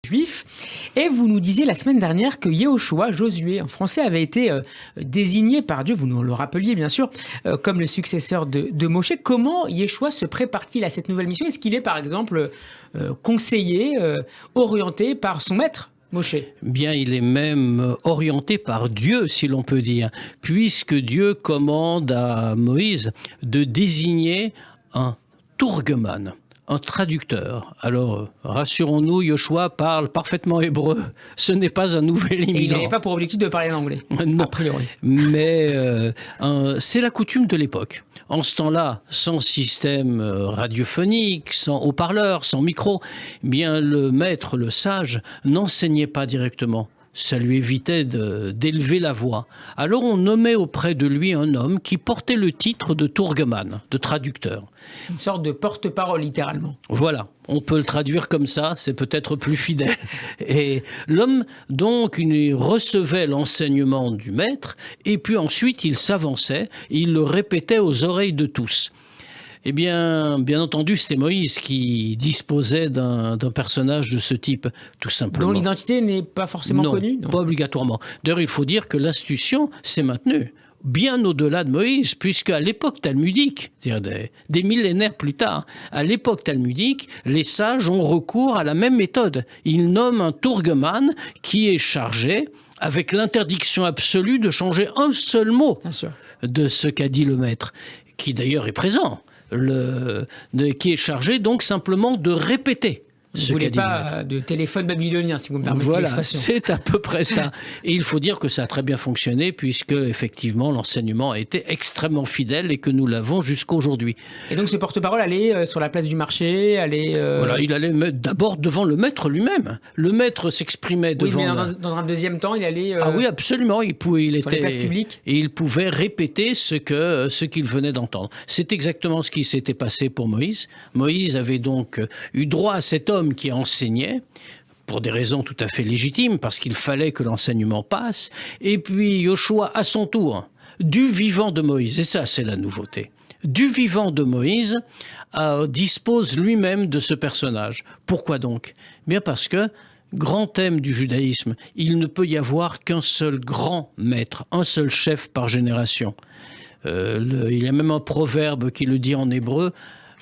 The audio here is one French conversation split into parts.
juif. Et vous nous disiez la semaine dernière que Yehoshua, Josué, en français, avait été désigné par Dieu, vous nous le rappeliez bien sûr, comme le successeur de Moshe. Comment Yehoshua se prépare-t-il à cette nouvelle mission? Est-ce qu'il est par exemple conseillé, orienté par son maître Moshe? Bien, il est même orienté par Dieu, si l'on peut dire, puisque Dieu commande à Moïse de désigner un tourgeman, un traducteur. Alors, rassurons-nous, Yoshua parle parfaitement hébreu. Ce n'est pas un nouvel immigrant. Et il n'avait pas pour objectif de parler l'anglais, non, a priori. Mais c'est la coutume de l'époque. En ce temps-là, sans système radiophonique, sans haut-parleur, sans micro, bien le maître, le sage, n'enseignait pas directement. Ça lui évitait d'élever la voix. Alors on nommait auprès de lui un homme qui portait le titre de tourgeman, de traducteur. C'est une sorte de porte-parole, littéralement. Voilà, on peut le traduire comme ça, c'est peut-être plus fidèle. Et l'homme, donc, il recevait l'enseignement du maître, et puis ensuite il s'avançait, et il le répétait aux oreilles de tous. Eh bien entendu, c'était Moïse qui disposait d'un personnage de ce type, tout simplement. Dont l'identité n'est pas forcément connue? Non, pas obligatoirement. D'ailleurs, il faut dire que l'institution s'est maintenue bien au-delà de Moïse, puisqu'à l'époque talmudique, c'est-à-dire des millénaires plus tard, à l'époque talmudique, les sages ont recours à la même méthode. Ils nomment un tourgeman qui est chargé, avec l'interdiction absolue de changer un seul mot de ce qu'a dit le maître, qui d'ailleurs est présent. Qui est chargé donc simplement de répéter. Vous ne voulez pas de téléphone babylonien, si vous me permettez voilà, l'expression. C'est à peu près ça. Et il faut dire que ça a très bien fonctionné, puisque effectivement l'enseignement a été extrêmement fidèle et que nous l'avons jusqu'aujourd'hui. Et donc ce porte-parole allait sur la place du marché, Voilà, il allait d'abord devant le maître lui-même. Le maître s'exprimait devant... Oui, mais dans un deuxième temps, il allait... Ah oui, absolument. Il était sur les places publiques. Et il pouvait répéter ce qu'il venait d'entendre. C'est exactement ce qui s'était passé pour Moïse. Moïse avait donc eu droit à cet homme qui enseignait, pour des raisons tout à fait légitimes, parce qu'il fallait que l'enseignement passe, et puis Yoshua, à son tour, du vivant de Moïse, et ça c'est la nouveauté, du vivant de Moïse, dispose lui-même de ce personnage. Pourquoi donc? Bien parce que, grand thème du judaïsme, il ne peut y avoir qu'un seul grand maître, un seul chef par génération. Il y a même un proverbe qui le dit en hébreu: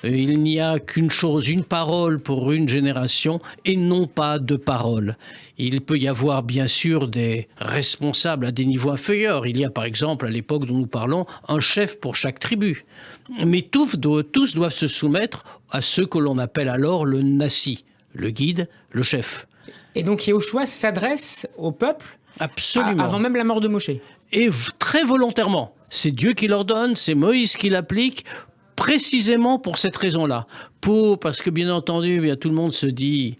il n'y a qu'une chose, une parole pour une génération et non pas deux paroles. Il peut y avoir bien sûr des responsables à des niveaux inférieurs. Il y a par exemple, à l'époque dont nous parlons, un chef pour chaque tribu. Mais tous doivent se soumettre à ce que l'on appelle alors le Nassi, le guide, le chef. Et donc Yehoshua s'adresse au peuple Absolument. Avant même la mort de Moshe. Et très volontairement. C'est Dieu qui l'ordonne, c'est Moïse qui l'applique, précisément pour cette raison-là. Parce que bien entendu, tout le monde se dit,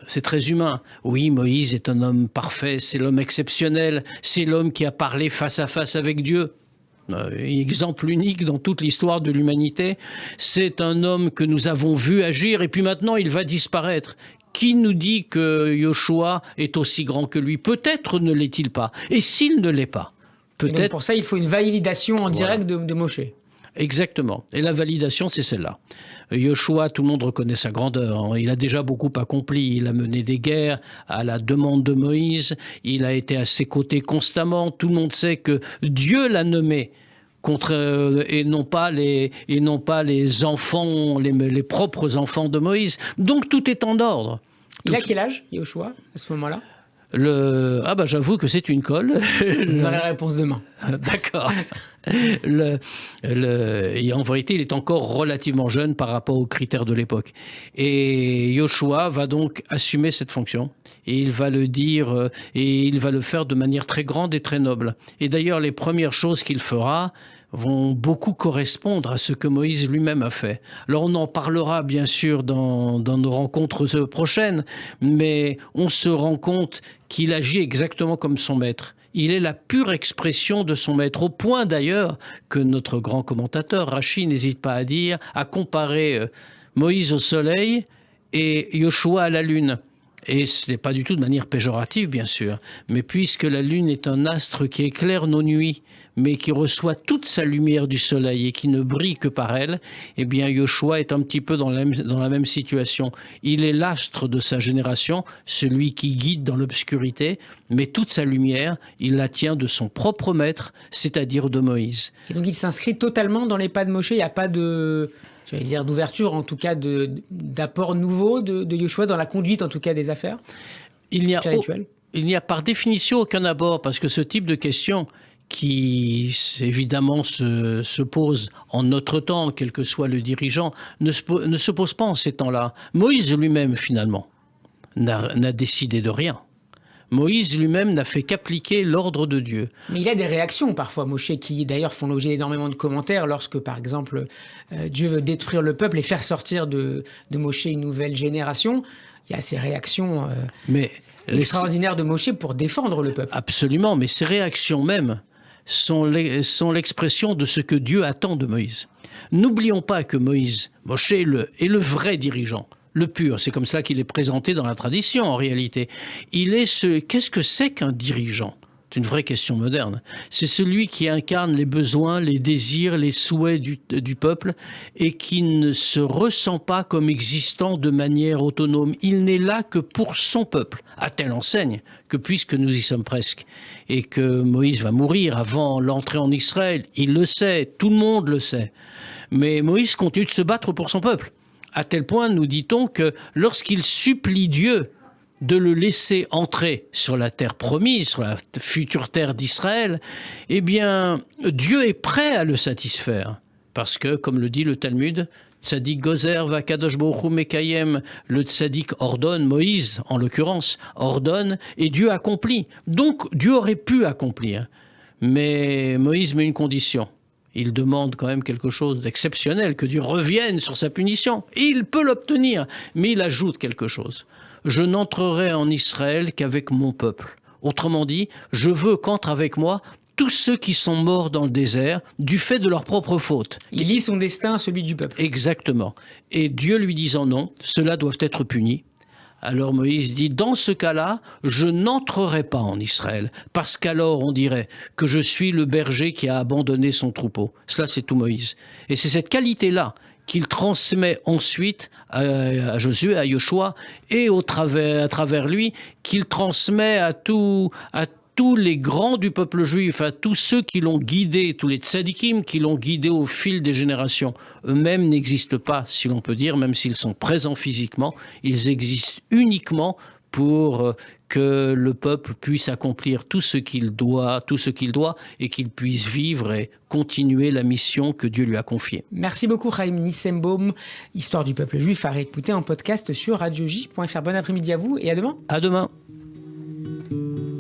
c'est très humain. Oui, Moïse est un homme parfait, c'est l'homme exceptionnel, c'est l'homme qui a parlé face à face avec Dieu. Exemple unique dans toute l'histoire de l'humanité. C'est un homme que nous avons vu agir et puis maintenant il va disparaître. Qui nous dit que Yoshua est aussi grand que lui? Peut-être ne l'est-il pas. Et s'il ne l'est pas, peut-être... Et donc pour ça, il faut une validation en direct de Moshe. Exactement. Et la validation, c'est celle-là. Yoshua, tout le monde reconnaît sa grandeur. Il a déjà beaucoup accompli. Il a mené des guerres à la demande de Moïse. Il a été à ses côtés constamment. Tout le monde sait que Dieu l'a nommé et non pas les enfants, les propres enfants de Moïse. Donc tout est en ordre. Il a quel âge, Yoshua, à ce moment-là? J'avoue que c'est une colle. On aura la réponse demain. D'accord. Et en vérité, il est encore relativement jeune par rapport aux critères de l'époque. Et Yoshua va donc assumer cette fonction. Et il va le dire, et il va le faire de manière très grande et très noble. Et d'ailleurs, les premières choses qu'il fera vont beaucoup correspondre à ce que Moïse lui-même a fait. Alors on en parlera bien sûr dans nos rencontres prochaines, mais on se rend compte qu'il agit exactement comme son maître. Il est la pure expression de son maître, au point d'ailleurs que notre grand commentateur, Rashi, n'hésite pas à comparer Moïse au soleil et Yoshua à la lune. Et ce n'est pas du tout de manière péjorative, bien sûr, mais puisque la Lune est un astre qui éclaire nos nuits, mais qui reçoit toute sa lumière du soleil et qui ne brille que par elle, eh bien Yoshua est un petit peu dans la même situation. Il est l'astre de sa génération, celui qui guide dans l'obscurité, mais toute sa lumière, il la tient de son propre maître, c'est-à-dire de Moïse. Et donc il s'inscrit totalement dans les pas de Moshe, il n'y a pas de... J'allais dire d'ouverture, en tout cas d'apport nouveau de Yoshua dans la conduite, en tout cas des affaires spirituelles. Il n'y a par définition aucun abord, parce que ce type de question qui évidemment se pose en notre temps, quel que soit le dirigeant, ne se pose pas en ces temps-là. Moïse lui-même, finalement, n'a décidé de rien. Moïse lui-même n'a fait qu'appliquer l'ordre de Dieu. Mais il y a des réactions parfois, Moshe, qui d'ailleurs font l'objet d'énormément de commentaires lorsque, par exemple, Dieu veut détruire le peuple et faire sortir de Moshe une nouvelle génération. Il y a ces réactions extraordinaires de Moshe pour défendre le peuple. Absolument, mais ces réactions même sont l'expression de ce que Dieu attend de Moïse. N'oublions pas que Moshe est le vrai dirigeant. Le pur, c'est comme cela qu'il est présenté dans la tradition en réalité. Qu'est-ce que c'est qu'un dirigeant ? C'est une vraie question moderne. C'est celui qui incarne les besoins, les désirs, les souhaits du peuple et qui ne se ressent pas comme existant de manière autonome. Il n'est là que pour son peuple, à telle enseigne que puisque nous y sommes presque et que Moïse va mourir avant l'entrée en Israël, il le sait, tout le monde le sait. Mais Moïse continue de se battre pour son peuple. À tel point, nous dit-on que lorsqu'il supplie Dieu de le laisser entrer sur la terre promise, sur la future terre d'Israël, eh bien, Dieu est prêt à le satisfaire. Parce que, comme le dit le Talmud, Tzadik Gozer va Kadosh Baruch Hu Mekayem, le Tzadik ordonne, Moïse en l'occurrence, ordonne, et Dieu accomplit. Donc, Dieu aurait pu accomplir. Mais Moïse met une condition. Il demande quand même quelque chose d'exceptionnel, que Dieu revienne sur sa punition. Et il peut l'obtenir, mais il ajoute quelque chose. Je n'entrerai en Israël qu'avec mon peuple. Autrement dit, je veux qu'entrent avec moi tous ceux qui sont morts dans le désert du fait de leur propre faute. Il lie son destin à celui du peuple. Exactement. Et Dieu lui disant non, ceux-là doivent être punis. Alors Moïse dit, dans ce cas-là, je n'entrerai pas en Israël, parce qu'alors on dirait que je suis le berger qui a abandonné son troupeau. Cela, c'est tout Moïse. Et c'est cette qualité-là qu'il transmet ensuite à Josué, à Yoshua, et à travers lui, qu'il transmet à tous les grands du peuple juif, à tous ceux qui l'ont guidé, tous les tzadikim qui l'ont guidé au fil des générations. Eux-mêmes n'existent pas, si l'on peut dire, même s'ils sont présents physiquement, ils existent uniquement pour que le peuple puisse accomplir tout ce qu'il doit et qu'il puisse vivre et continuer la mission que Dieu lui a confiée. Merci beaucoup Chaim Nissenbaum, Histoire du peuple juif à réécouter en podcast sur radioj.fr. Bon après-midi à vous et à demain. À demain.